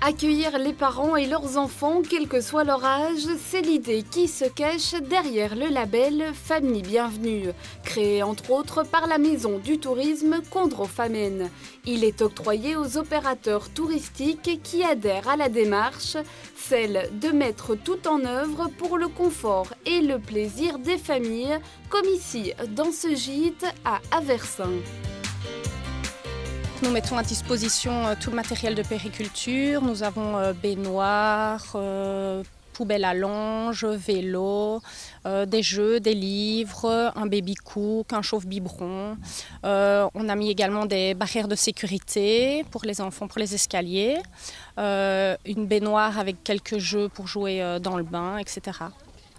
Accueillir les parents et leurs enfants, quel que soit leur âge, c'est l'idée qui se cache derrière le label Famille Bienvenue, créé entre autres par la Maison du Tourisme Condro-Famenne. Il est octroyé aux opérateurs touristiques qui adhèrent à la démarche, celle de mettre tout en œuvre pour le confort et le plaisir des familles, comme ici dans ce gîte à Aversin. Nous mettons à disposition tout le matériel de périculture. Nous avons baignoire, poubelle à linge, vélo, des jeux, des livres, un baby-cook, un chauffe-biberon. On a mis également des barrières de sécurité pour les enfants, pour les escaliers, une baignoire avec quelques jeux pour jouer dans le bain, etc.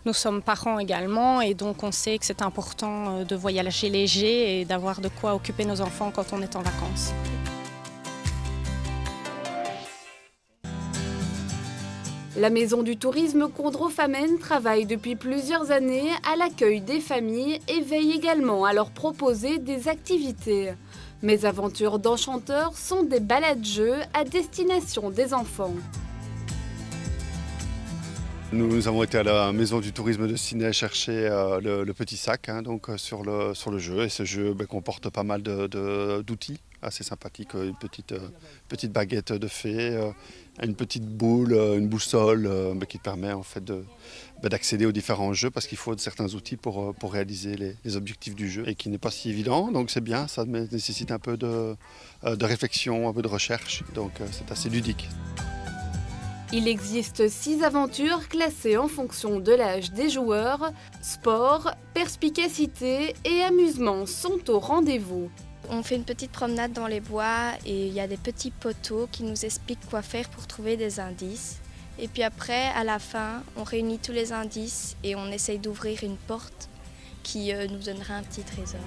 Nous sommes parents également et donc on sait que c'est important de voyager léger et d'avoir de quoi occuper nos enfants quand on est en vacances. La Maison du Tourisme Condro-Famenne travaille depuis plusieurs années à l'accueil des familles et veille également à leur proposer des activités. Mes aventures d'enchanteurs sont des balades-jeux à destination des enfants. Nous avons été à la Maison du Tourisme de Ciney chercher le petit sac sur le jeu. Et ce jeu comporte pas mal d'outils assez sympathiques. Une petite baguette de fée, une petite boule, une boussole qui permet en fait d'accéder aux différents jeux parce qu'il faut certains outils pour réaliser les objectifs du jeu et qui n'est pas si évident. Donc c'est bien, ça nécessite un peu de réflexion, un peu de recherche. Donc c'est assez ludique. Il existe 6 aventures classées en fonction de l'âge des joueurs. Sport, perspicacité et amusement sont au rendez-vous. On fait une petite promenade dans les bois et il y a des petits poteaux qui nous expliquent quoi faire pour trouver des indices. Et puis après, à la fin, on réunit tous les indices et on essaye d'ouvrir une porte qui nous donnera un petit trésor.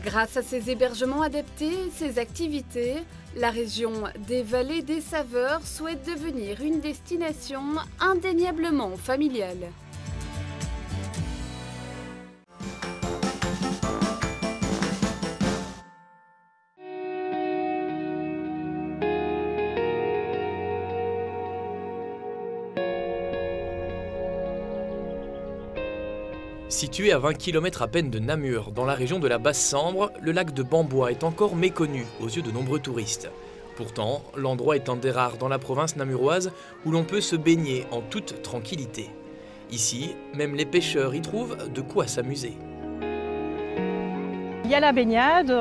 Grâce à ces hébergements adaptés, ces activités, la région des Vallées des Saveurs souhaite devenir une destination indéniablement familiale. Situé à 20 km à peine de Namur, dans la région de la Basse-Sambre, le lac de Bambois est encore méconnu aux yeux de nombreux touristes. Pourtant, l'endroit est un des rares dans la province namuroise où l'on peut se baigner en toute tranquillité. Ici, même les pêcheurs y trouvent de quoi s'amuser. Il y a la baignade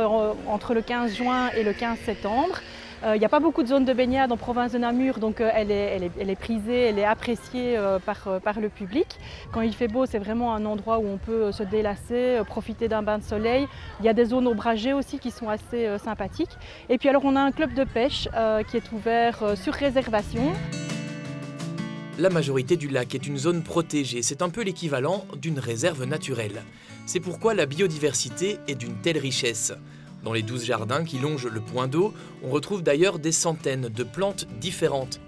entre le 15 juin et le 15 septembre. Il n'y a pas beaucoup de zones de baignade en province de Namur, donc elle est prisée, elle est appréciée par le public. Quand il fait beau, c'est vraiment un endroit où on peut se délasser, profiter d'un bain de soleil. Il y a des zones ombragées aussi qui sont assez sympathiques. Et puis alors on a un club de pêche qui est ouvert sur réservation. La majorité du lac est une zone protégée, c'est un peu l'équivalent d'une réserve naturelle. C'est pourquoi la biodiversité est d'une telle richesse. Dans les 12 jardins qui longent le point d'eau, on retrouve d'ailleurs des centaines de plantes différentes.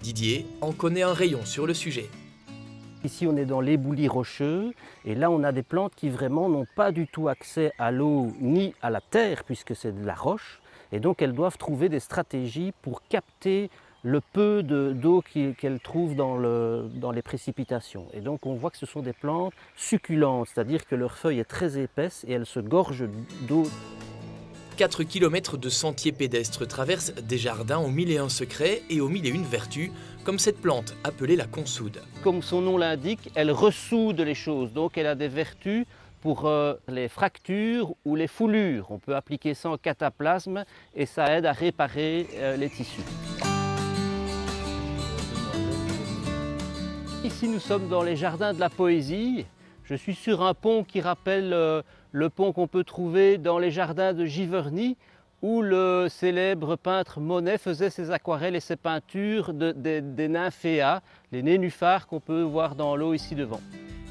Didier en connaît un rayon sur le sujet. Ici on est dans l'éboulis rocheux et là on a des plantes qui vraiment n'ont pas du tout accès à l'eau ni à la terre puisque c'est de la roche et donc elles doivent trouver des stratégies pour capter le peu d'eau qu'elles trouvent dans les précipitations. Et donc on voit que ce sont des plantes succulentes, c'est-à-dire que leur feuille est très épaisse et elles se gorgent d'eau. 4 km de sentiers pédestres traversent des jardins aux 1001 secrets et aux 1001 vertus, comme cette plante appelée la consoude. Comme son nom l'indique, elle ressoude les choses, donc elle a des vertus pour les fractures ou les foulures. On peut appliquer ça en cataplasme et ça aide à réparer les tissus. Ici nous sommes dans les jardins de la poésie. Je suis sur un pont qui rappelle le pont qu'on peut trouver dans les jardins de Giverny où le célèbre peintre Monet faisait ses aquarelles et ses peintures des nymphéas, les nénuphars qu'on peut voir dans l'eau ici devant.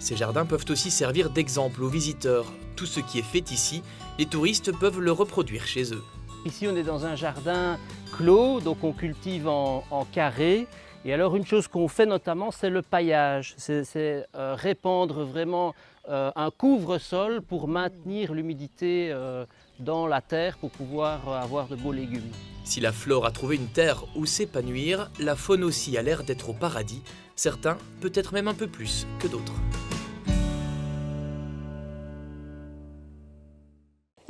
Ces jardins peuvent aussi servir d'exemple aux visiteurs. Tout ce qui est fait ici, les touristes peuvent le reproduire chez eux. Ici on est dans un jardin clos, donc on cultive en carré. Et alors une chose qu'on fait notamment, c'est le paillage, c'est répandre vraiment un couvre-sol pour maintenir l'humidité dans la terre pour pouvoir avoir de beaux légumes. Si la flore a trouvé une terre où s'épanouir, la faune aussi a l'air d'être au paradis, certains peut-être même un peu plus que d'autres.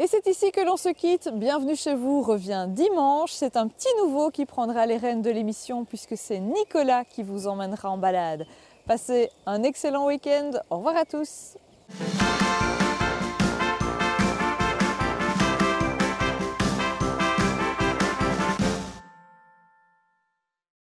Et c'est ici que l'on se quitte. Bienvenue chez vous revient dimanche. C'est un petit nouveau qui prendra les rênes de l'émission puisque c'est Nicolas qui vous emmènera en balade. Passez un excellent week-end. Au revoir à tous.